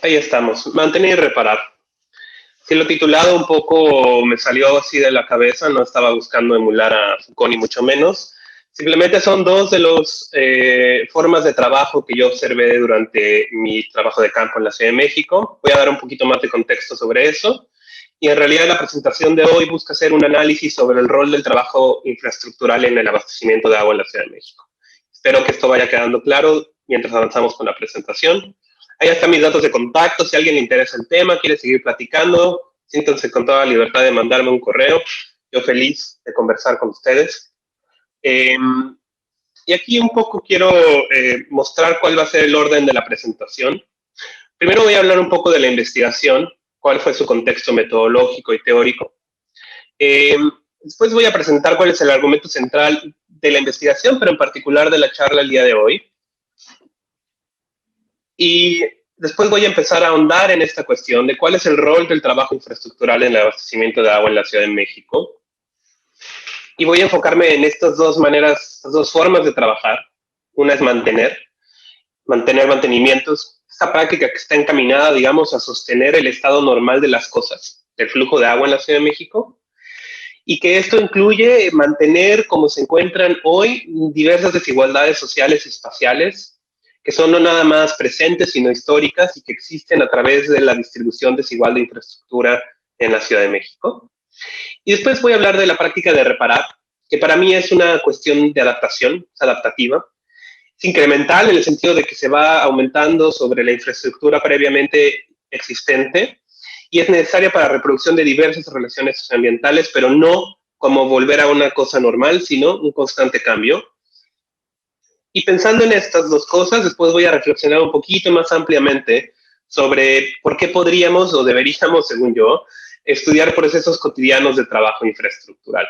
Ahí estamos, mantener y reparar. Si lo titulado un poco me salió así de la cabeza, no estaba buscando emular a Foucault ni mucho menos. Simplemente son dos de las formas de trabajo que yo observé durante mi trabajo de campo en la Ciudad de México. Voy a dar un poquito más de contexto sobre eso. Y en realidad la presentación de hoy busca hacer un análisis sobre el rol del trabajo infraestructural en el abastecimiento de agua en la Ciudad de México. Espero que esto vaya quedando claro mientras avanzamos con la presentación. Ahí están mis datos de contacto. Si a alguien le interesa el tema, quiere seguir platicando, siéntanse con toda la libertad de mandarme un correo. Yo feliz de conversar con ustedes. Y aquí un poco quiero mostrar cuál va a ser el orden de la presentación. Primero voy a hablar un poco de la investigación, cuál fue su contexto metodológico y teórico. Después voy a presentar cuál es el argumento central de la investigación, pero en particular de la charla el día de hoy. Y después voy a empezar a ahondar en esta cuestión de cuál es el rol del trabajo infraestructural en el abastecimiento de agua en la Ciudad de México. Y voy a enfocarme en estas dos maneras, estas dos formas de trabajar. Una es mantener mantenimientos, esta práctica que está encaminada, digamos, a sostener el estado normal de las cosas, del flujo de agua en la Ciudad de México, y que esto incluye mantener como se encuentran hoy diversas desigualdades sociales y espaciales, que son no nada más presentes, sino históricas y que existen a través de la distribución desigual de infraestructura en la Ciudad de México. Y después voy a hablar de la práctica de reparar, que para mí es una cuestión de adaptación, es adaptativa. Es incremental en el sentido de que se va aumentando sobre la infraestructura previamente existente y es necesaria para la reproducción de diversas relaciones socioambientales, pero no como volver a una cosa normal, sino un constante cambio. Y pensando en estas dos cosas, después voy a reflexionar un poquito más ampliamente sobre por qué podríamos o deberíamos, según yo, estudiar procesos cotidianos de trabajo infraestructural.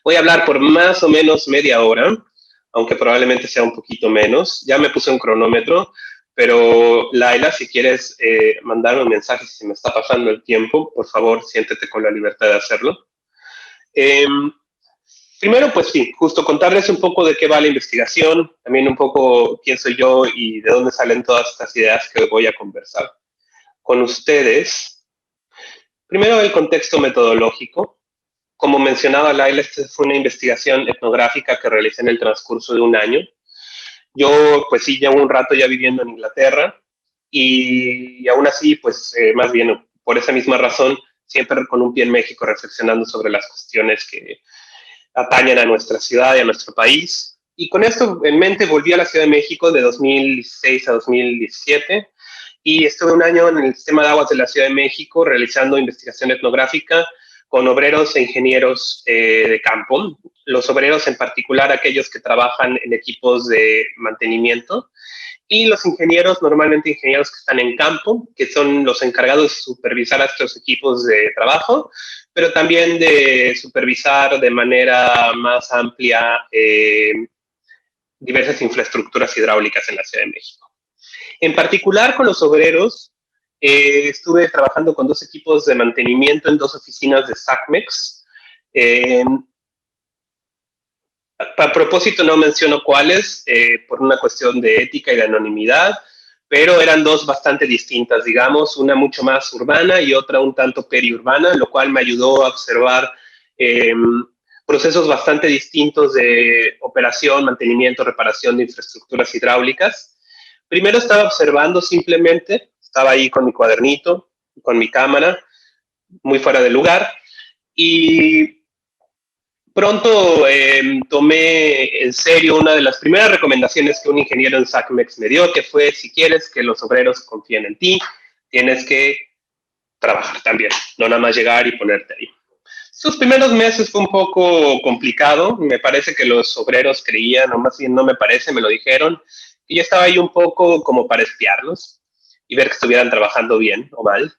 Voy a hablar por más o menos media hora, aunque probablemente sea un poquito menos. Ya me puse un cronómetro, pero Laila, si quieres mandarme un mensaje si me está pasando el tiempo, por favor, siéntete con la libertad de hacerlo. Primero, pues sí, justo contarles un poco de qué va la investigación, también un poco quién soy yo y de dónde salen todas estas ideas que voy a conversar con ustedes. Primero, el contexto metodológico. Como mencionaba Laila, esta fue una investigación etnográfica que realicé en el transcurso de un año. Yo, pues sí, llevo un rato ya viviendo en Inglaterra y aún así, pues más bien por esa misma razón, siempre con un pie en México reflexionando sobre las cuestiones que atañen a nuestra ciudad y a nuestro país. Y con esto en mente volví a la Ciudad de México de 2016 a 2017 y estuve un año en el sistema de aguas de la Ciudad de México realizando investigación etnográfica con obreros e ingenieros de campo. Los obreros en particular, aquellos que trabajan en equipos de mantenimiento, y los ingenieros, normalmente ingenieros que están en campo, que son los encargados de supervisar a estos equipos de trabajo, pero también de supervisar de manera más amplia diversas infraestructuras hidráulicas en la Ciudad de México. En particular con los obreros, estuve trabajando con dos equipos de mantenimiento en dos oficinas de SACMEX. A propósito, no menciono cuáles, por una cuestión de ética y de anonimidad, pero eran dos bastante distintas, digamos, una mucho más urbana y otra un tanto periurbana, lo cual me ayudó a observar procesos bastante distintos de operación, mantenimiento, reparación de infraestructuras hidráulicas. Primero estaba observando simplemente, estaba ahí con mi cuadernito, con mi cámara, muy fuera de lugar, y pronto tomé en serio una de las primeras recomendaciones que un ingeniero en SACMEX me dio, que fue, si quieres que los obreros confíen en ti, tienes que trabajar también, no nada más llegar y ponerte ahí. Sus primeros meses fue un poco complicado, me parece que los obreros creían, o más bien no me parece, me lo dijeron, y yo estaba ahí un poco como para espiarlos y ver que estuvieran trabajando bien o mal,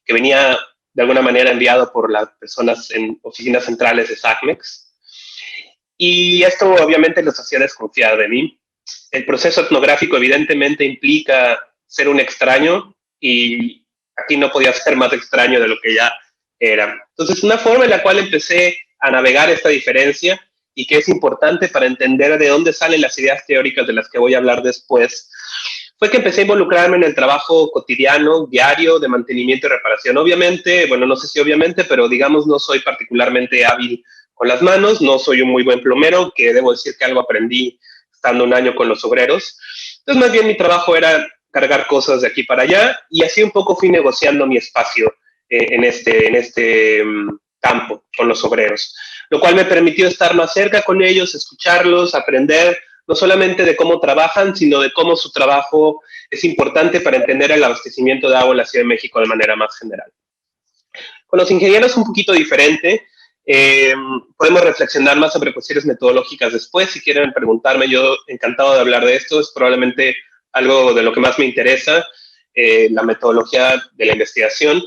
que venía de alguna manera enviado por las personas en oficinas centrales de SACMEX. Y esto obviamente los hacía desconfiar de mí. El proceso etnográfico evidentemente implica ser un extraño y aquí no podía ser más extraño de lo que ya era. Entonces, una forma en la cual empecé a navegar esta diferencia y que es importante para entender de dónde salen las ideas teóricas de las que voy a hablar después, fue que empecé a involucrarme en el trabajo cotidiano, diario, de mantenimiento y reparación. Obviamente, bueno, no sé si obviamente, pero digamos no soy particularmente hábil con las manos, no soy un muy buen plomero, que debo decir que algo aprendí estando un año con los obreros. Entonces, más bien mi trabajo era cargar cosas de aquí para allá y así un poco fui negociando mi espacio en este campo con los obreros, lo cual me permitió estar más cerca con ellos, escucharlos, aprender no solamente de cómo trabajan, sino de cómo su trabajo es importante para entender el abastecimiento de agua en la Ciudad de México de manera más general. Con los ingenieros es un poquito diferente. Eh, Podemos reflexionar más sobre cuestiones metodológicas después. Si quieren preguntarme, yo encantado de hablar de esto. Es probablemente algo de lo que más me interesa, la metodología de la investigación.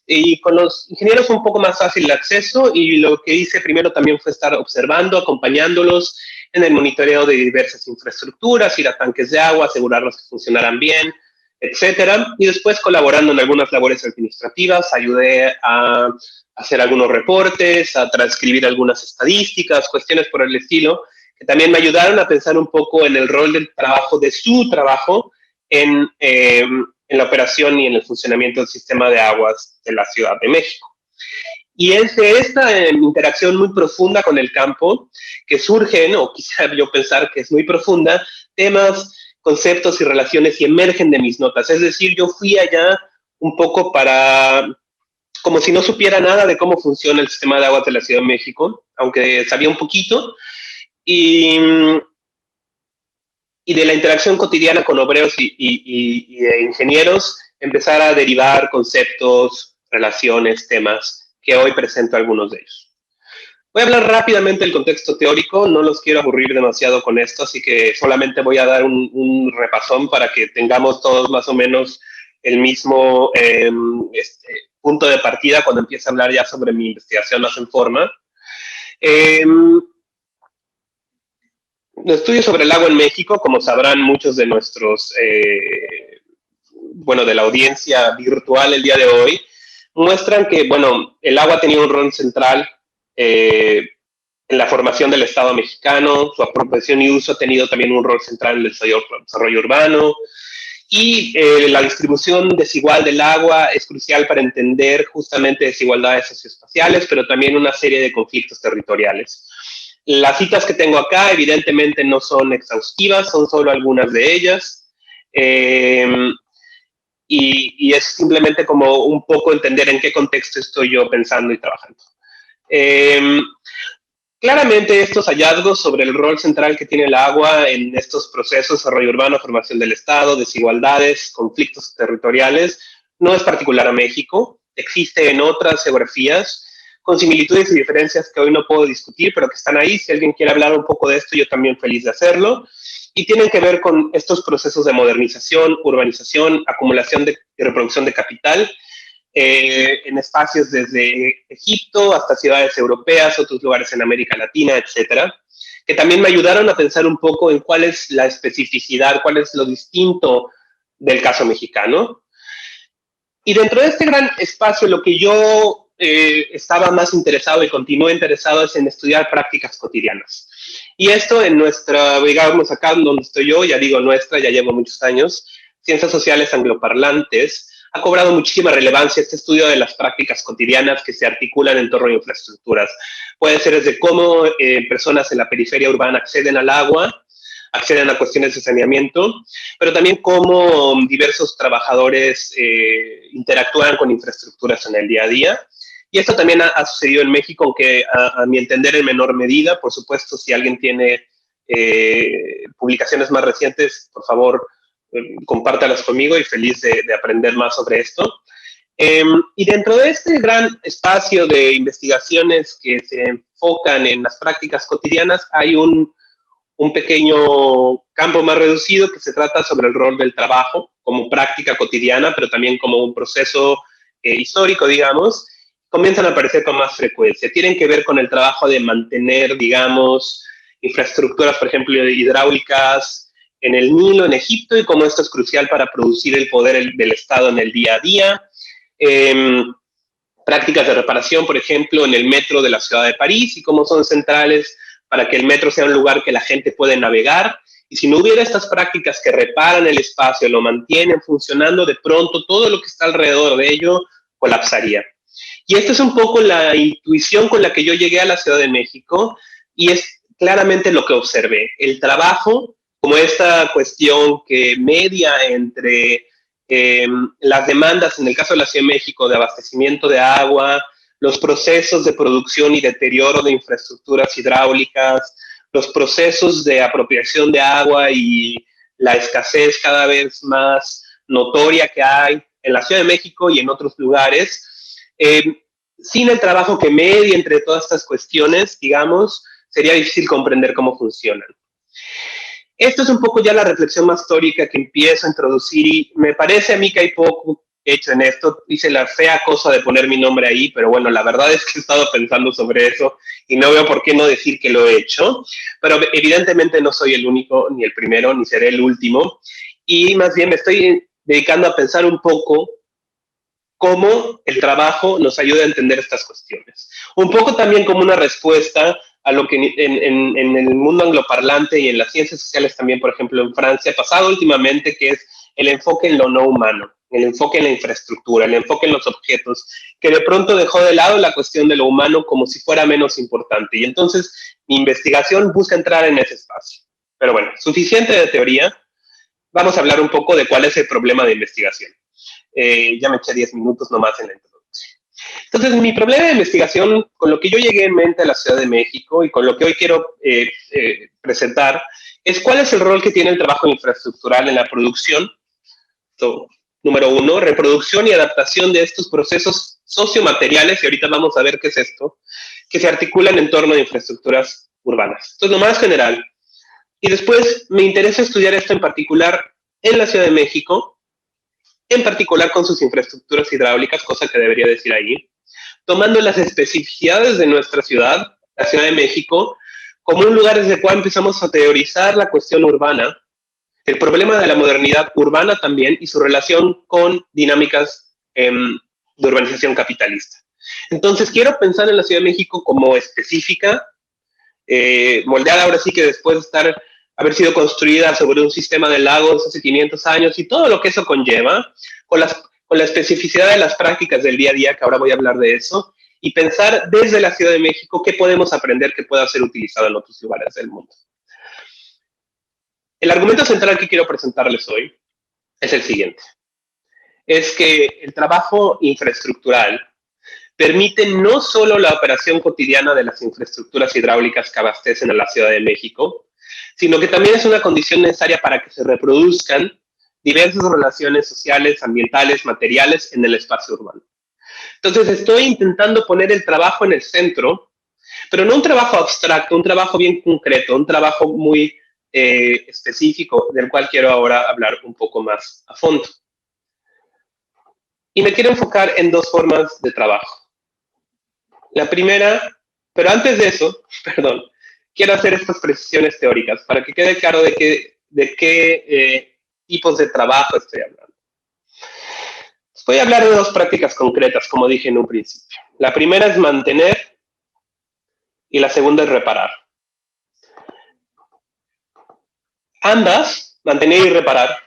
Y con los ingenieros fue un poco más fácil el acceso y lo que hice primero también fue estar observando, acompañándolos en el monitoreo de diversas infraestructuras, ir a tanques de agua, asegurarlos que funcionaran bien, etcétera. Y después colaborando en algunas labores administrativas, ayudé a hacer algunos reportes, a transcribir algunas estadísticas, cuestiones por el estilo, que también me ayudaron a pensar un poco en el rol del trabajo, de su trabajo, en la operación y en el funcionamiento del sistema de aguas de la Ciudad de México. Y es de esta interacción muy profunda con el campo que surgen, o quizá yo pensar que es muy profunda, temas, conceptos y relaciones y emergen de mis notas. Es decir, yo fui allá un poco como si no supiera nada de cómo funciona el sistema de aguas de la Ciudad de México, aunque sabía un poquito, y, y de la interacción cotidiana con obreros y de ingenieros, empezar a derivar conceptos, relaciones, temas, que hoy presento algunos de ellos. Voy a hablar rápidamente del contexto teórico, no los quiero aburrir demasiado con esto, así que solamente voy a dar un repasón para que tengamos todos más o menos el mismo punto de partida cuando empiece a hablar ya sobre mi investigación más en forma. Estudios sobre el agua en México, como sabrán muchos de nuestros, de la audiencia virtual el día de hoy, muestran que, bueno, el agua tenía un rol central en la formación del Estado mexicano, su apropiación y uso ha tenido también un rol central en el desarrollo urbano, y la distribución desigual del agua es crucial para entender justamente desigualdades socioespaciales, pero también una serie de conflictos territoriales. Las citas que tengo acá evidentemente no son exhaustivas, son solo algunas de ellas. Y es simplemente como un poco entender en qué contexto estoy yo pensando y trabajando. Claramente estos hallazgos sobre el rol central que tiene el agua en estos procesos, desarrollo urbano, formación del Estado, desigualdades, conflictos territoriales, no es particular a México, existe en otras geografías, con similitudes y diferencias que hoy no puedo discutir, pero que están ahí. Si alguien quiere hablar un poco de esto, yo también feliz de hacerlo. Y tienen que ver con estos procesos de modernización, urbanización, acumulación y reproducción de capital, en espacios desde Egipto hasta ciudades europeas, otros lugares en América Latina, etcétera, que también me ayudaron a pensar un poco en cuál es la especificidad, cuál es lo distinto del caso mexicano. Y dentro de este gran espacio, lo que yo estaba más interesado y continúo interesado es en estudiar prácticas cotidianas. Y esto en nuestra, digamos acá donde estoy yo, ya digo nuestra, ya llevo muchos años, Ciencias Sociales Angloparlantes, ha cobrado muchísima relevancia este estudio de las prácticas cotidianas que se articulan en torno a infraestructuras. Puede ser desde cómo personas en la periferia urbana acceden al agua, acceden a cuestiones de saneamiento, pero también cómo diversos trabajadores interactúan con infraestructuras en el día a día. Y esto también ha sucedido en México, aunque a mi entender en menor medida. Por supuesto, si alguien tiene publicaciones más recientes, por favor, compártalas conmigo y feliz de aprender más sobre esto. Y dentro de este gran espacio de investigaciones que se enfocan en las prácticas cotidianas, hay un pequeño campo más reducido que se trata sobre el rol del trabajo como práctica cotidiana, pero también como un proceso histórico, digamos, comienzan a aparecer con más frecuencia. Tienen que ver con el trabajo de mantener, digamos, infraestructuras, por ejemplo, hidráulicas en el Nilo, en Egipto, y cómo esto es crucial para producir el poder del Estado en el día a día. Prácticas de reparación, por ejemplo, en el metro de la ciudad de París, y cómo son centrales para que el metro sea un lugar que la gente puede navegar Y si no hubiera estas prácticas que reparan el espacio, lo mantienen funcionando, de pronto todo lo que está alrededor de ello colapsaría. Y esta es un poco la intuición con la que yo llegué a la Ciudad de México y es claramente lo que observé. El trabajo como esta cuestión que media entre las demandas, en el caso de la Ciudad de México, de abastecimiento de agua, los procesos de producción y deterioro de infraestructuras hidráulicas, los procesos de apropiación de agua y la escasez cada vez más notoria que hay en la Ciudad de México y en otros lugares. Sin el trabajo que media entre todas estas cuestiones, digamos, sería difícil comprender cómo funcionan. Esto es un poco ya la reflexión más teórica que empiezo a introducir y me parece a mí que hay poco hecho en esto. Hice la fea cosa de poner mi nombre ahí, pero bueno, la verdad es que he estado pensando sobre eso y no veo por qué no decir que lo he hecho. Pero evidentemente no soy el único, ni el primero, ni seré el último. Y más bien me estoy dedicando a pensar un poco cómo el trabajo nos ayuda a entender estas cuestiones. Un poco también como una respuesta a lo que en el mundo angloparlante y en las ciencias sociales también, por ejemplo, en Francia, ha pasado últimamente, que es el enfoque en lo no humano, el enfoque en la infraestructura, el enfoque en los objetos, que de pronto dejó de lado la cuestión de lo humano como si fuera menos importante. Y entonces mi investigación busca entrar en ese espacio. Pero bueno, suficiente de teoría. Vamos a hablar un poco de cuál es el problema de investigación. Ya me eché 10 minutos nomás en la introducción. Entonces, mi problema de investigación, con lo que yo llegué en mente a la Ciudad de México y con lo que hoy quiero presentar, es cuál es el rol que tiene el trabajo infraestructural en la producción. So, número uno, reproducción y adaptación de estos procesos sociomateriales, y ahorita vamos a ver qué es esto, que se articulan en torno a infraestructuras urbanas. Entonces, lo más general. Y después me interesa estudiar esto en particular en la Ciudad de México, en particular con sus infraestructuras hidráulicas, cosa que debería decir ahí, tomando las especificidades de nuestra ciudad, la Ciudad de México, como un lugar desde el cual empezamos a teorizar la cuestión urbana, el problema de la modernidad urbana también y su relación con dinámicas de urbanización capitalista. Entonces, quiero pensar en la Ciudad de México como específica, moldeada ahora sí que después de haber sido construida sobre un sistema de lagos hace 500 años y todo lo que eso conlleva, con la especificidad de las prácticas del día a día, que ahora voy a hablar de eso, y pensar desde la Ciudad de México qué podemos aprender que pueda ser utilizado en otros lugares del mundo. El argumento central que quiero presentarles hoy es el siguiente. Es que el trabajo infraestructural permite no solo la operación cotidiana de las infraestructuras hidráulicas que abastecen a la Ciudad de México, sino que también es una condición necesaria para que se reproduzcan diversas relaciones sociales, ambientales, materiales en el espacio urbano. Entonces estoy intentando poner el trabajo en el centro, pero no un trabajo abstracto, un trabajo bien concreto, un trabajo muy específico, del cual quiero ahora hablar un poco más a fondo. Y me quiero enfocar en dos formas de trabajo. La primera, pero antes de eso, perdón, quiero hacer estas precisiones teóricas para que quede claro de qué tipos de trabajo estoy hablando. Voy a hablar de dos prácticas concretas, como dije en un principio. La primera es mantener y la segunda es reparar. Ambas, mantener y reparar,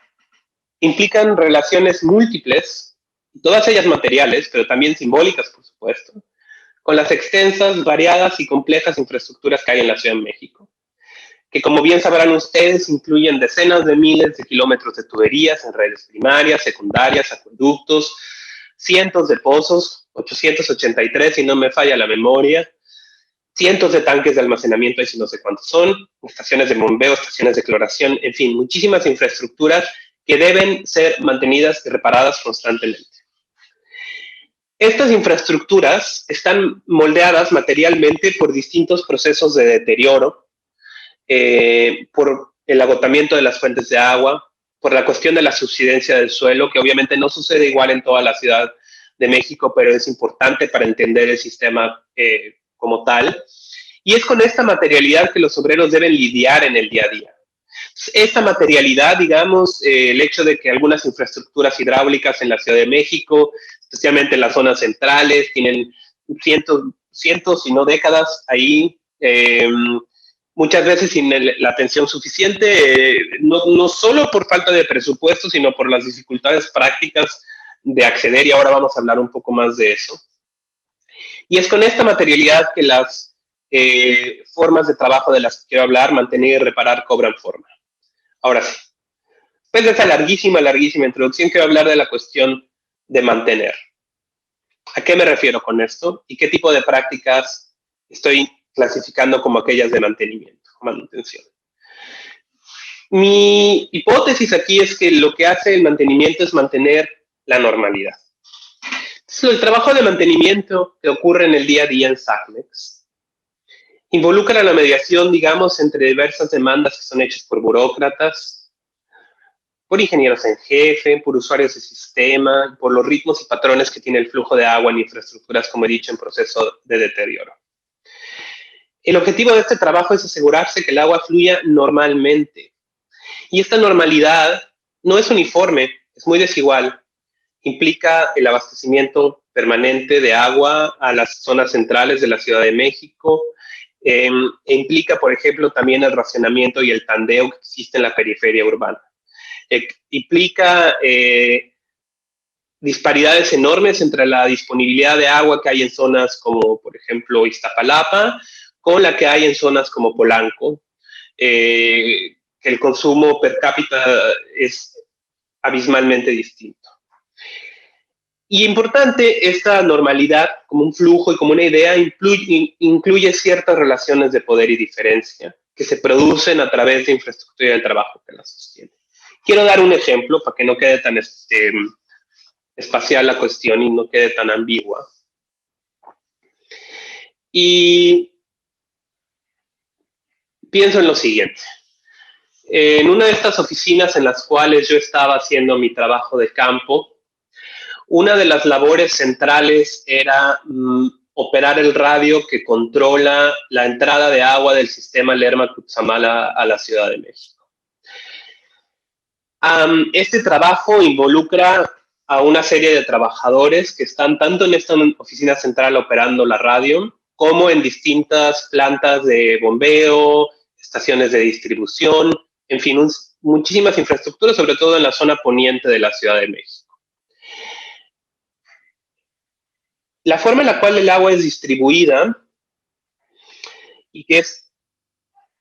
implican relaciones múltiples, todas ellas materiales, pero también simbólicas, por supuesto, con las extensas, variadas y complejas infraestructuras que hay en la Ciudad de México, que como bien sabrán ustedes, incluyen decenas de miles de kilómetros de tuberías en redes primarias, secundarias, acueductos, cientos de pozos, 883 si no me falla la memoria, cientos de tanques de almacenamiento, y si no sé cuántos son, estaciones de bombeo, estaciones de cloración, en fin, muchísimas infraestructuras que deben ser mantenidas y reparadas constantemente. Estas infraestructuras están moldeadas materialmente por distintos procesos de deterioro, por el agotamiento de las fuentes de agua, por la cuestión de la subsidencia del suelo, que obviamente no sucede igual en toda la Ciudad de México, pero es importante para entender el sistema como tal. Y es con esta materialidad que los obreros deben lidiar en el día a día. Esta materialidad, digamos, el hecho de que algunas infraestructuras hidráulicas en la Ciudad de México, especialmente en las zonas centrales, tienen cientos, si no décadas ahí, muchas veces sin la atención suficiente, no solo por falta de presupuesto, sino por las dificultades prácticas de acceder, y ahora vamos a hablar un poco más de eso. Y es con esta materialidad que las formas de trabajo de las que quiero hablar, mantener y reparar, cobran forma. Ahora sí, después de esa larguísima introducción, quiero hablar de la cuestión de mantener. ¿A qué me refiero con esto? ¿Y qué tipo de prácticas estoy clasificando como aquellas de mantenimiento, manutención? Mi hipótesis aquí es que lo que hace el mantenimiento es mantener la normalidad. Entonces, el trabajo de mantenimiento que ocurre en el día a día en SACMEX involucra la mediación, digamos, entre diversas demandas que son hechas por burócratas, por ingenieros en jefe, por usuarios de sistema, por los ritmos y patrones que tiene el flujo de agua en infraestructuras, como he dicho, en proceso de deterioro. El objetivo de este trabajo es asegurarse que el agua fluya normalmente. Y esta normalidad no es uniforme, es muy desigual. Implica el abastecimiento permanente de agua a las zonas centrales de la Ciudad de México, e implica, por ejemplo, también el racionamiento y el tandeo que existe en la periferia urbana. Implica disparidades enormes entre la disponibilidad de agua que hay en zonas como, por ejemplo, Iztapalapa, con la que hay en zonas como Polanco, que el consumo per cápita es abismalmente distinto. Y importante, esta normalidad como un flujo y como una idea incluye ciertas relaciones de poder y diferencia que se producen a través de infraestructura del trabajo que las sostiene. Quiero dar un ejemplo para que no quede tan espacial la cuestión y no quede tan ambigua. Y pienso en lo siguiente. En una de estas oficinas en las cuales yo estaba haciendo mi trabajo de campo, una de las labores centrales era operar el radio que controla la entrada de agua del sistema Lerma-Cutzamala a la Ciudad de México. Este trabajo involucra a una serie de trabajadores que están tanto en esta oficina central operando la radio, como en distintas plantas de bombeo, estaciones de distribución, en fin, muchísimas infraestructuras, sobre todo en la zona poniente de la Ciudad de México. La forma en la cual el agua es distribuida y que es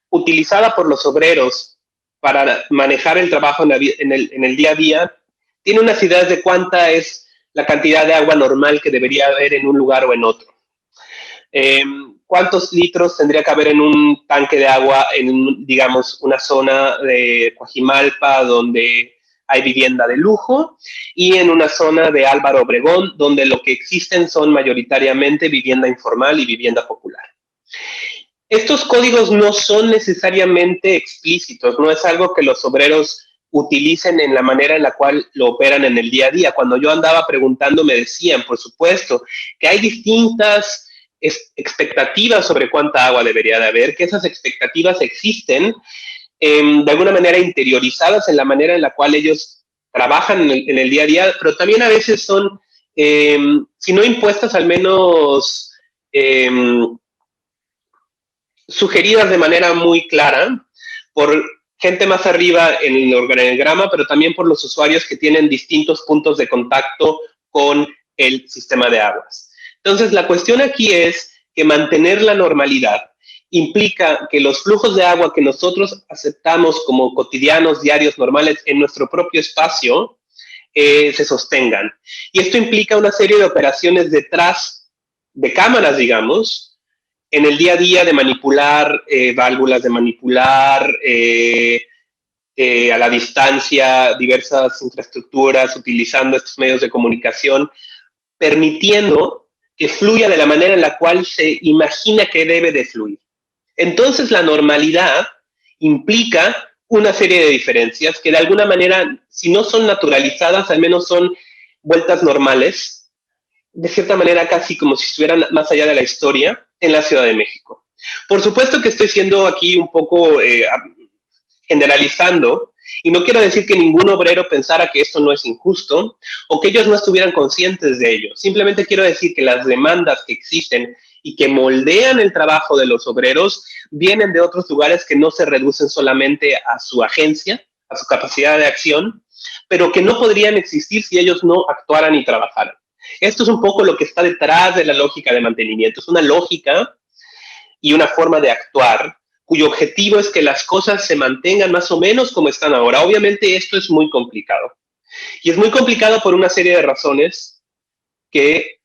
utilizada por los obreros para manejar el trabajo en el día a día, tiene unas ideas de cuánta es la cantidad de agua normal que debería haber en un lugar o en otro. ¿Cuántos litros tendría que haber en un tanque de agua en, digamos, una zona de Coajimalpa donde hay vivienda de lujo, y en una zona de Álvaro Obregón donde lo que existen son mayoritariamente vivienda informal y vivienda popular? Estos códigos no son necesariamente explícitos, no es algo que los obreros utilicen en la manera en la cual lo operan en el día a día. Cuando yo andaba preguntando me decían, por supuesto, que hay distintas expectativas sobre cuánta agua debería de haber, que esas expectativas existen de alguna manera interiorizadas en la manera en la cual ellos trabajan en el día a día, pero también a veces son, si no impuestas, al menos sugeridas de manera muy clara por gente más arriba en el organigrama, pero también por los usuarios que tienen distintos puntos de contacto con el sistema de aguas. Entonces, la cuestión aquí es que mantener la normalidad implica que los flujos de agua que nosotros aceptamos como cotidianos, diarios, normales en nuestro propio espacio se sostengan. Y esto implica una serie de operaciones detrás de cámaras, digamos, en el día a día, de manipular válvulas, de manipular a la distancia diversas infraestructuras, utilizando estos medios de comunicación, permitiendo que fluya de la manera en la cual se imagina que debe de fluir. Entonces, la normalidad implica una serie de diferencias que de alguna manera, si no son naturalizadas, al menos son vueltas normales, de cierta manera casi como si estuvieran más allá de la historia, en la Ciudad de México. Por supuesto que estoy siendo aquí un poco generalizando, y no quiero decir que ningún obrero pensara que esto no es injusto o que ellos no estuvieran conscientes de ello. Simplemente quiero decir que las demandas que existen y que moldean el trabajo de los obreros vienen de otros lugares que no se reducen solamente a su agencia, a su capacidad de acción, pero que no podrían existir si ellos no actuaran y trabajaran. Esto es un poco lo que está detrás de la lógica de mantenimiento. Es una lógica y una forma de actuar cuyo objetivo es que las cosas se mantengan más o menos como están ahora. Obviamente esto es muy complicado. Y es muy complicado por una serie de razones que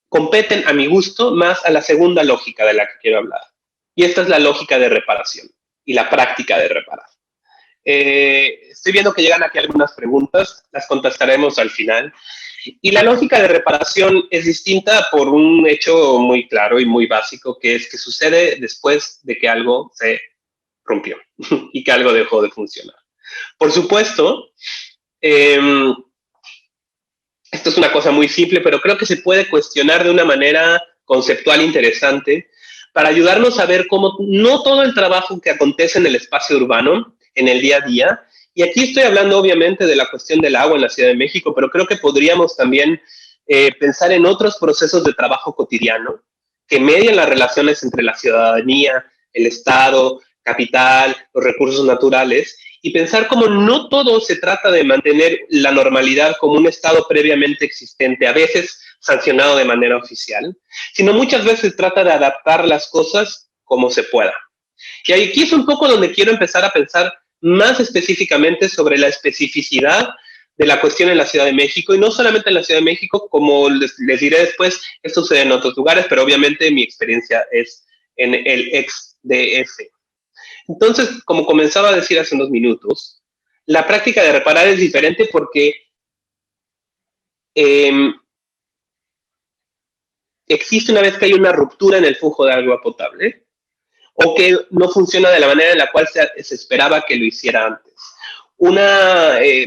competen, a mi gusto, más a la segunda lógica de la que quiero hablar. Y esta es la lógica de reparación y la práctica de reparar. Estoy viendo que llegan aquí algunas preguntas, las contestaremos al final. Y la lógica de reparación es distinta por un hecho muy claro y muy básico, que es que sucede después de que algo se rompió y que algo dejó de funcionar. Por supuesto, esto es una cosa muy simple, pero creo que se puede cuestionar de una manera conceptual interesante para ayudarnos a ver cómo no todo el trabajo que acontece en el espacio urbano, en el día a día, y aquí estoy hablando obviamente de la cuestión del agua en la Ciudad de México, pero creo que podríamos también pensar en otros procesos de trabajo cotidiano que median las relaciones entre la ciudadanía, el Estado, capital, los recursos naturales, y pensar cómo no todo se trata de mantener la normalidad como un estado previamente existente, a veces sancionado de manera oficial, sino muchas veces se trata de adaptar las cosas como se pueda. Y aquí es un poco donde quiero empezar a pensar más específicamente sobre la especificidad de la cuestión en la Ciudad de México, y no solamente en la Ciudad de México, como les diré después, esto sucede en otros lugares, pero obviamente mi experiencia es en el ex DF. Entonces, como comenzaba a decir hace unos minutos, la práctica de reparar es diferente porque existe una vez que hay una ruptura en el flujo de agua potable o que no funciona de la manera en la cual se esperaba que lo hiciera antes.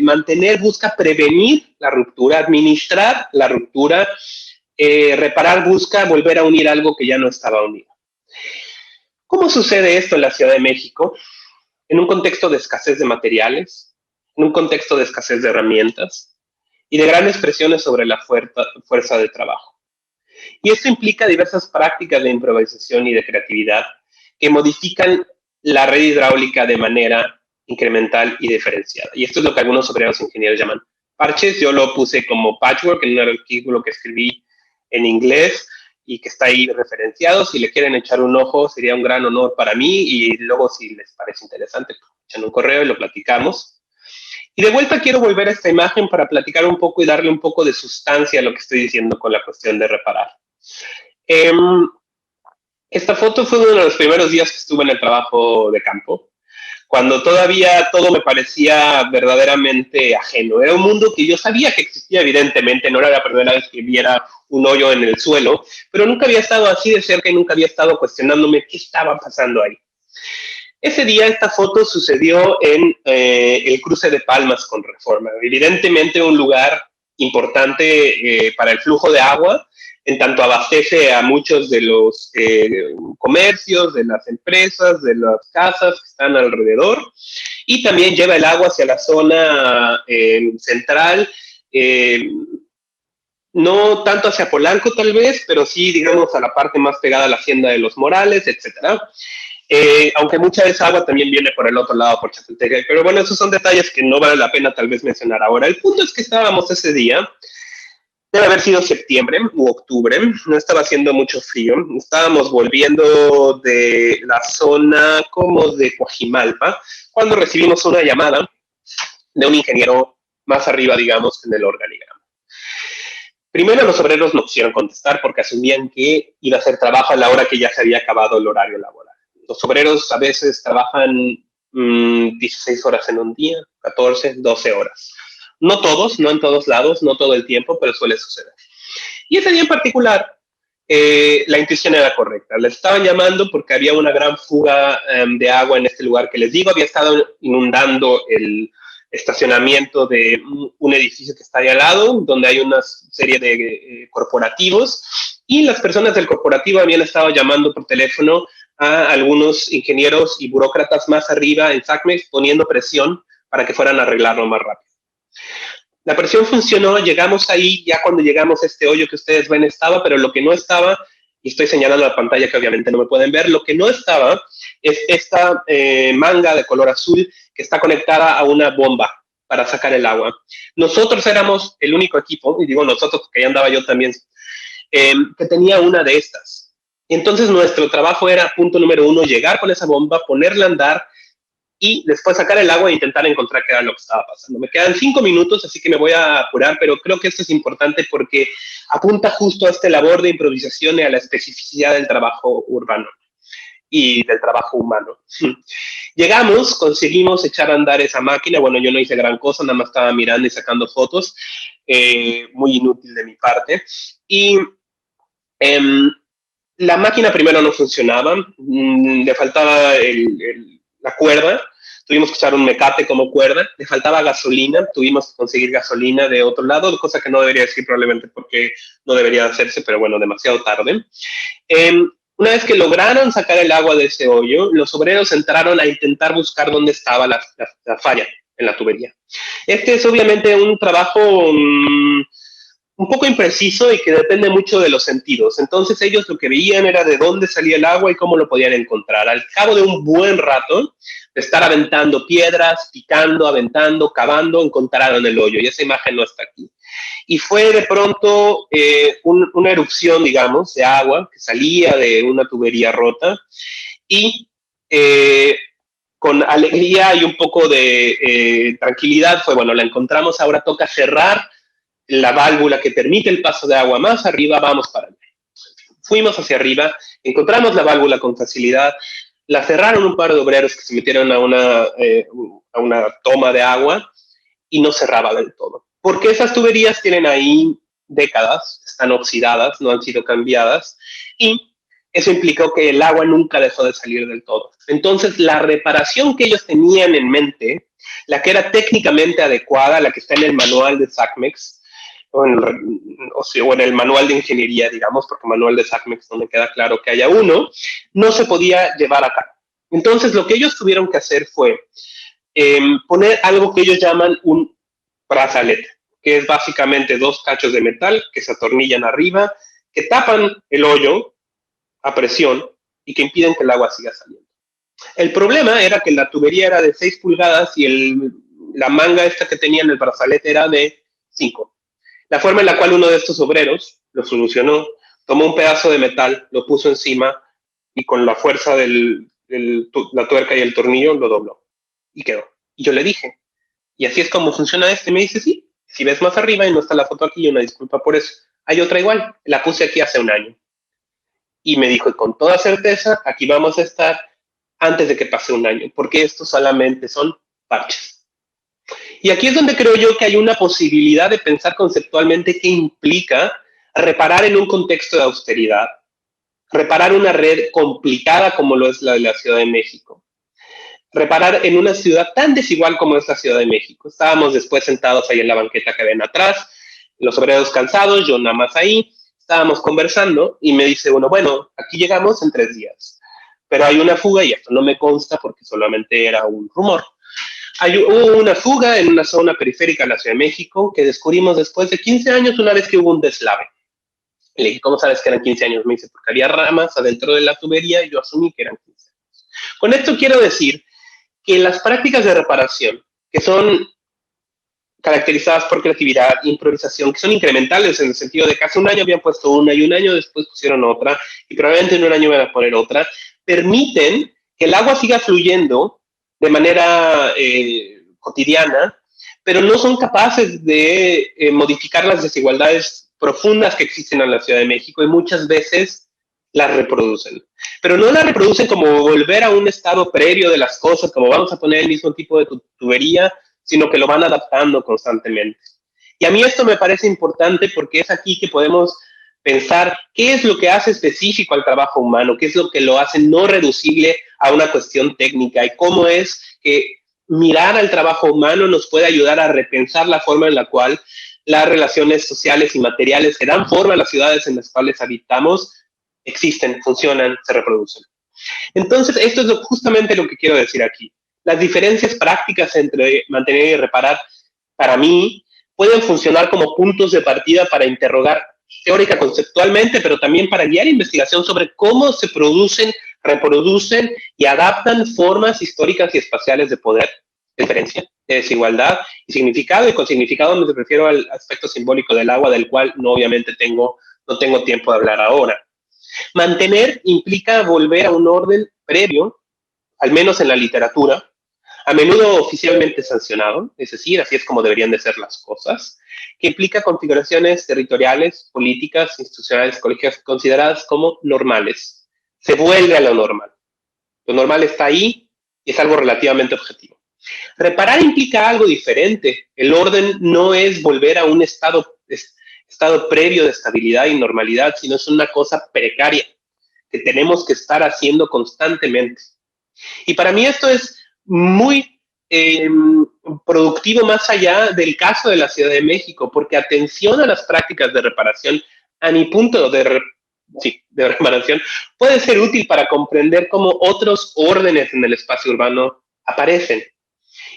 Mantener busca prevenir la ruptura, administrar la ruptura, reparar busca volver a unir algo que ya no estaba unido. ¿Cómo sucede esto en la Ciudad de México? En un contexto de escasez de materiales, en un contexto de escasez de herramientas y de grandes presiones sobre la fuerza de trabajo. Y esto implica diversas prácticas de improvisación y de creatividad que modifican la red hidráulica de manera incremental y diferenciada. Y esto es lo que algunos obreros ingenieros llaman parches. Yo lo puse como patchwork en un artículo que escribí en inglés y que está ahí referenciado. Si le quieren echar un ojo, sería un gran honor para mí, y luego si les parece interesante, pues, echan un correo y lo platicamos. Y de vuelta quiero volver a esta imagen para platicar un poco y darle un poco de sustancia a lo que estoy diciendo con la cuestión de reparar. Esta foto fue uno de los primeros días que estuve en el trabajo de campo, cuando todavía todo me parecía verdaderamente ajeno. Era un mundo que yo sabía que existía, evidentemente, no era la primera vez que viera un hoyo en el suelo, pero nunca había estado así de cerca y nunca había estado cuestionándome qué estaba pasando ahí. Ese día esta foto sucedió en el cruce de Palmas con Reforma, evidentemente un lugar importante para el flujo de agua, en tanto abastece a muchos de los comercios, de las empresas, de las casas que están alrededor, y también lleva el agua hacia la zona central, no tanto hacia Polanco tal vez, pero sí, digamos, a la parte más pegada a la hacienda de los Morales, etcétera. Aunque mucha de esa agua también viene por el otro lado, por Chapultepec. Pero bueno, esos son detalles que no vale la pena tal vez mencionar ahora. El punto es que estábamos ese día, debe haber sido septiembre u octubre, no estaba haciendo mucho frío, estábamos volviendo de la zona como de Coajimalpa, cuando recibimos una llamada de un ingeniero más arriba, digamos, en el organigrama. Primero, los obreros no quisieron contestar porque asumían que iba a ser trabajo a la hora que ya se había acabado el horario laboral. Los obreros a veces trabajan 16 horas en un día, 14, 12 horas. No todos, no en todos lados, no todo el tiempo, pero suele suceder. Y ese día en particular, la intuición era correcta. Les estaban llamando porque había una gran fuga de agua en este lugar que les digo, había estado inundando el estacionamiento de un edificio que está ahí al lado, donde hay una serie de corporativos, y las personas del corporativo habían estado llamando por teléfono a algunos ingenieros y burócratas más arriba en SACMEX, poniendo presión para que fueran a arreglarlo más rápido. La presión funcionó, llegamos ahí, ya cuando llegamos a este hoyo que ustedes ven estaba, pero lo que no estaba y estoy señalando la pantalla que obviamente no me pueden ver, lo que no estaba es esta manga de color azul que está conectada a una bomba para sacar el agua. Nosotros éramos el único equipo, y digo nosotros porque ahí andaba yo también, que tenía una de estas. Entonces nuestro trabajo era, punto número 1, llegar con esa bomba, ponerla a andar y después sacar el agua e intentar encontrar qué era lo que estaba pasando. Me quedan 5 minutos, así que me voy a apurar, pero creo que esto es importante porque apunta justo a esta labor de improvisación y a la especificidad del trabajo urbano y del trabajo humano. Llegamos, conseguimos echar a andar esa máquina. Bueno, yo no hice gran cosa, nada más estaba mirando y sacando fotos, muy inútil de mi parte. Y la máquina primero no funcionaba, le faltaba la cuerda, tuvimos que usar un mecate como cuerda, le faltaba gasolina, tuvimos que conseguir gasolina de otro lado, cosa que no debería decir probablemente porque no debería hacerse, pero bueno, demasiado tarde. Una vez que lograron sacar el agua de ese hoyo, los obreros entraron a intentar buscar dónde estaba la falla en la tubería. Este es obviamente un trabajo un poco impreciso y que depende mucho de los sentidos. Entonces ellos lo que veían era de dónde salía el agua y cómo lo podían encontrar. Al cabo de un buen rato de estar aventando piedras, picando, aventando, cavando, encontraron el hoyo y esa imagen no está aquí. Y fue de pronto una erupción, digamos, de agua que salía de una tubería rota y con alegría y un poco de tranquilidad fue, bueno, la encontramos, ahora toca cerrar la válvula que permite el paso de agua más arriba, vamos para allá. Fuimos hacia arriba, encontramos la válvula con facilidad, la cerraron un par de obreros que se metieron a una toma de agua y no cerraba del todo. Porque esas tuberías tienen ahí décadas, están oxidadas, no han sido cambiadas y eso implicó que el agua nunca dejó de salir del todo. Entonces, la reparación que ellos tenían en mente, la que era técnicamente adecuada, la que está en el manual de SACMEX, o en el manual de ingeniería, digamos, porque manual de SACMEX no me queda claro que haya uno, no se podía llevar a cabo. Entonces, lo que ellos tuvieron que hacer fue poner algo que ellos llaman un brazalete, que es básicamente 2 cachos de metal que se atornillan arriba, que tapan el hoyo a presión y que impiden que el agua siga saliendo. El problema era que la tubería era de 6 pulgadas y la manga esta que tenía en el brazalete era de 5. La forma en la cual uno de estos obreros lo solucionó, tomó un pedazo de metal, lo puso encima y con la fuerza de la tuerca y el tornillo lo dobló y quedó. Y yo le dije, ¿y así es como funciona este? Y me dice, sí, si ves más arriba y no está la foto aquí, una disculpa por eso. Hay otra igual, la puse aquí hace un año. Y me dijo, con toda certeza, aquí vamos a estar antes de que pase un año, porque estos solamente son parches. Y aquí es donde creo yo que hay una posibilidad de pensar conceptualmente qué implica reparar en un contexto de austeridad, reparar una red complicada como lo es la de la Ciudad de México, reparar en una ciudad tan desigual como es la Ciudad de México. Estábamos después sentados ahí en la banqueta que ven atrás, los obreros cansados, yo nada más ahí, estábamos conversando y me dice uno, bueno, aquí llegamos en 3 días, pero hay una fuga y esto no me consta porque solamente era un rumor. Hubo una fuga en una zona periférica de la Ciudad de México que descubrimos después de 15 años, una vez que hubo un deslave. Le dije, ¿cómo sabes que eran 15 años? Me dice, porque había ramas adentro de la tubería y yo asumí que eran 15 años. Con esto quiero decir que las prácticas de reparación, que son caracterizadas por creatividad, improvisación, que son incrementales en el sentido de que hace un año habían puesto una y un año después pusieron otra y probablemente en un año van a poner otra, permiten que el agua siga fluyendo de manera cotidiana, pero no son capaces de modificar las desigualdades profundas que existen en la Ciudad de México y muchas veces las reproducen. Pero no las reproducen como volver a un estado previo de las cosas, como vamos a poner el mismo tipo de tubería, sino que lo van adaptando constantemente. Y a mí esto me parece importante porque es aquí que podemos pensar qué es lo que hace específico al trabajo humano, qué es lo que lo hace no reducible a una cuestión técnica y cómo es que mirar al trabajo humano nos puede ayudar a repensar la forma en la cual las relaciones sociales y materiales que dan forma a las ciudades en las cuales habitamos existen, funcionan, se reproducen. Entonces, esto es justamente lo que quiero decir aquí. Las diferencias prácticas entre mantener y reparar, para mí, pueden funcionar como puntos de partida para interrogar teórica conceptualmente, pero también para guiar investigación sobre cómo se producen, reproducen y adaptan formas históricas y espaciales de poder, diferencia, de desigualdad y significado. Y con significado me refiero al aspecto simbólico del agua, del cual no obviamente no tengo tiempo de hablar ahora. Mantener implica volver a un orden previo, al menos en la literatura, a menudo oficialmente sancionado, es decir, así es como deberían de ser las cosas, que implica configuraciones territoriales, políticas, institucionales, colegiales consideradas como normales. Se vuelve a lo normal. Lo normal está ahí y es algo relativamente objetivo. Reparar implica algo diferente. El orden no es volver a un estado previo de estabilidad y normalidad, sino es una cosa precaria que tenemos que estar haciendo constantemente. Y para mí esto es muy productivo más allá del caso de la Ciudad de México, porque atención a las prácticas de reparación, a mi punto de reparación, puede ser útil para comprender cómo otros órdenes en el espacio urbano aparecen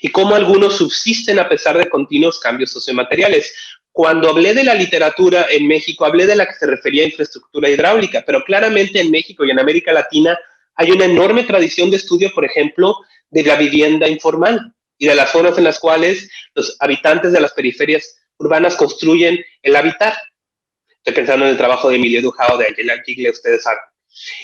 y cómo algunos subsisten a pesar de continuos cambios sociomateriales. Cuando hablé de la literatura en México, hablé de la que se refería a infraestructura hidráulica, pero claramente en México y en América Latina hay una enorme tradición de estudio, por ejemplo, de la vivienda informal y de las zonas en las cuales los habitantes de las periferias urbanas construyen el habitar. Estoy pensando en el trabajo de Emilio Dujao, de Angela Gigle, ustedes saben.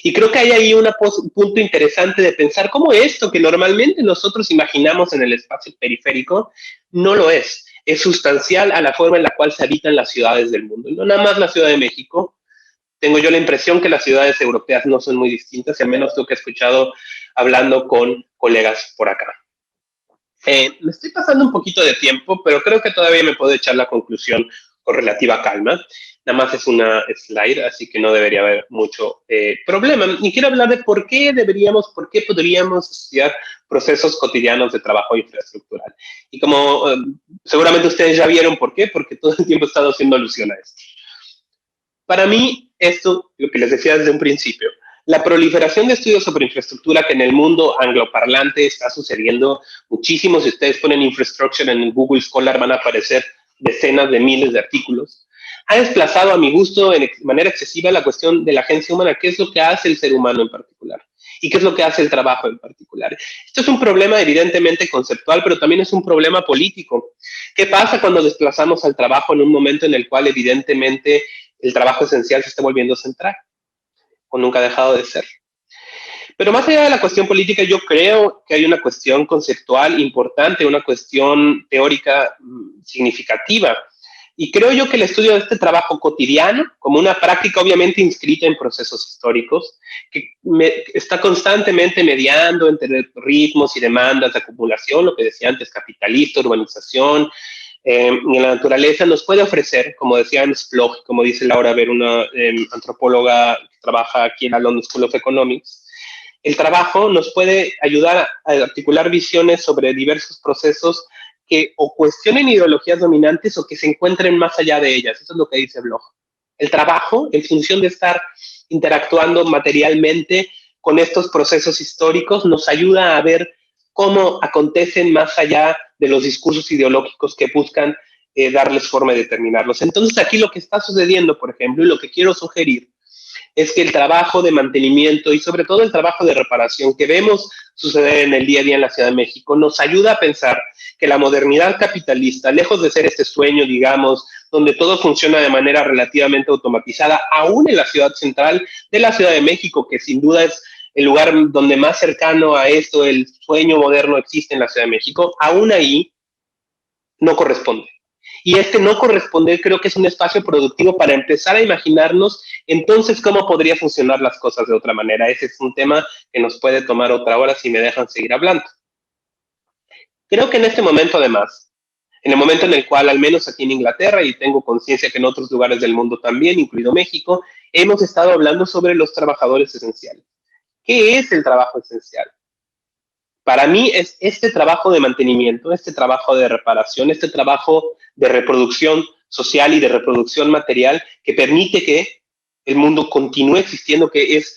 Y creo que hay ahí un punto interesante de pensar cómo esto que normalmente nosotros imaginamos en el espacio periférico no lo es. Es sustancial a la forma en la cual se habitan las ciudades del mundo. Y no nada más la Ciudad de México. Tengo yo la impresión que las ciudades europeas no son muy distintas, y al menos lo que he escuchado hablando con colegas por acá. Me estoy pasando un poquito de tiempo, pero creo que todavía me puedo echar la conclusión con relativa calma. Nada más es una slide, así que no debería haber mucho problema. Y quiero hablar de por qué podríamos estudiar procesos cotidianos de trabajo infraestructural. Y como seguramente ustedes ya vieron por qué, porque todo el tiempo he estado haciendo alusión a esto. Para mí, esto, lo que les decía desde un principio, la proliferación de estudios sobre infraestructura que en el mundo angloparlante está sucediendo muchísimo. Si ustedes ponen infrastructure en Google Scholar van a aparecer decenas de miles de artículos. Ha desplazado a mi gusto en manera excesiva la cuestión de la agencia humana, qué es lo que hace el ser humano en particular y qué es lo que hace el trabajo en particular. Esto es un problema evidentemente conceptual, pero también es un problema político. ¿Qué pasa cuando desplazamos al trabajo en un momento en el cual evidentemente el trabajo esencial se está volviendo central o nunca ha dejado de ser? Pero más allá de la cuestión política, yo creo que hay una cuestión conceptual importante, una cuestión teórica significativa. Y creo yo que el estudio de este trabajo cotidiano, como una práctica obviamente inscrita en procesos históricos, que está constantemente mediando entre ritmos y demandas de acumulación, lo que decía antes, capitalista, urbanización, y la naturaleza nos puede ofrecer, como decía Ernst Bloch, como dice Laura Ver, una antropóloga que trabaja aquí en la London School of Economics, el trabajo nos puede ayudar a articular visiones sobre diversos procesos que o cuestionen ideologías dominantes o que se encuentren más allá de ellas. Eso es lo que dice Bloch. El trabajo, en función de estar interactuando materialmente con estos procesos históricos, nos ayuda a ver cómo acontecen más allá de los discursos ideológicos que buscan darles forma y determinarlos. Entonces, aquí lo que está sucediendo, por ejemplo, y lo que quiero sugerir, es que el trabajo de mantenimiento y sobre todo el trabajo de reparación que vemos suceder en el día a día en la Ciudad de México nos ayuda a pensar que la modernidad capitalista, lejos de ser este sueño, digamos, donde todo funciona de manera relativamente automatizada, aún en la ciudad central de la Ciudad de México, que sin duda es el lugar donde más cercano a esto el sueño moderno existe en la Ciudad de México, aún ahí no corresponde. Y este no corresponder creo que es un espacio productivo para empezar a imaginarnos entonces cómo podría funcionar las cosas de otra manera. Ese es un tema que nos puede tomar otra hora si me dejan seguir hablando. Creo que en este momento además, en el momento en el cual al menos aquí en Inglaterra, y tengo conciencia que en otros lugares del mundo también, incluido México, hemos estado hablando sobre los trabajadores esenciales. ¿Qué es el trabajo esencial? Para mí es este trabajo de mantenimiento, este trabajo de reparación, este trabajo de reproducción social y de reproducción material que permite que el mundo continúe existiendo, que es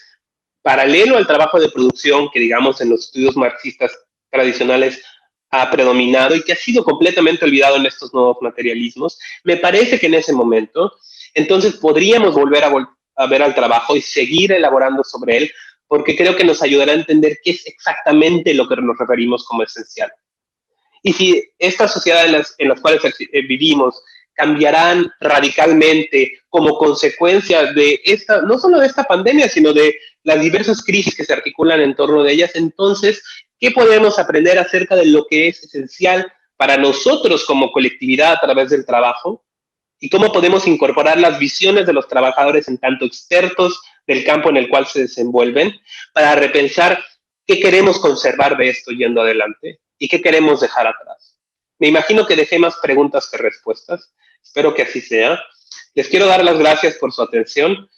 paralelo al trabajo de producción que, digamos, en los estudios marxistas tradicionales ha predominado y que ha sido completamente olvidado en estos nuevos materialismos. Me parece que en ese momento entonces podríamos volver a ver al trabajo y seguir elaborando sobre él, porque creo que nos ayudará a entender qué es exactamente lo que nos referimos como esencial. Y si estas sociedades en las cuales vivimos cambiarán radicalmente como consecuencia de esta, no solo de esta pandemia, sino de las diversas crisis que se articulan en torno de ellas, entonces, ¿qué podemos aprender acerca de lo que es esencial para nosotros como colectividad a través del trabajo? ¿Y cómo podemos incorporar las visiones de los trabajadores en tanto expertos del campo en el cual se desenvuelven para repensar qué queremos conservar de esto yendo adelante y qué queremos dejar atrás? Me imagino que dejé más preguntas que respuestas. Espero que así sea. Les quiero dar las gracias por su atención.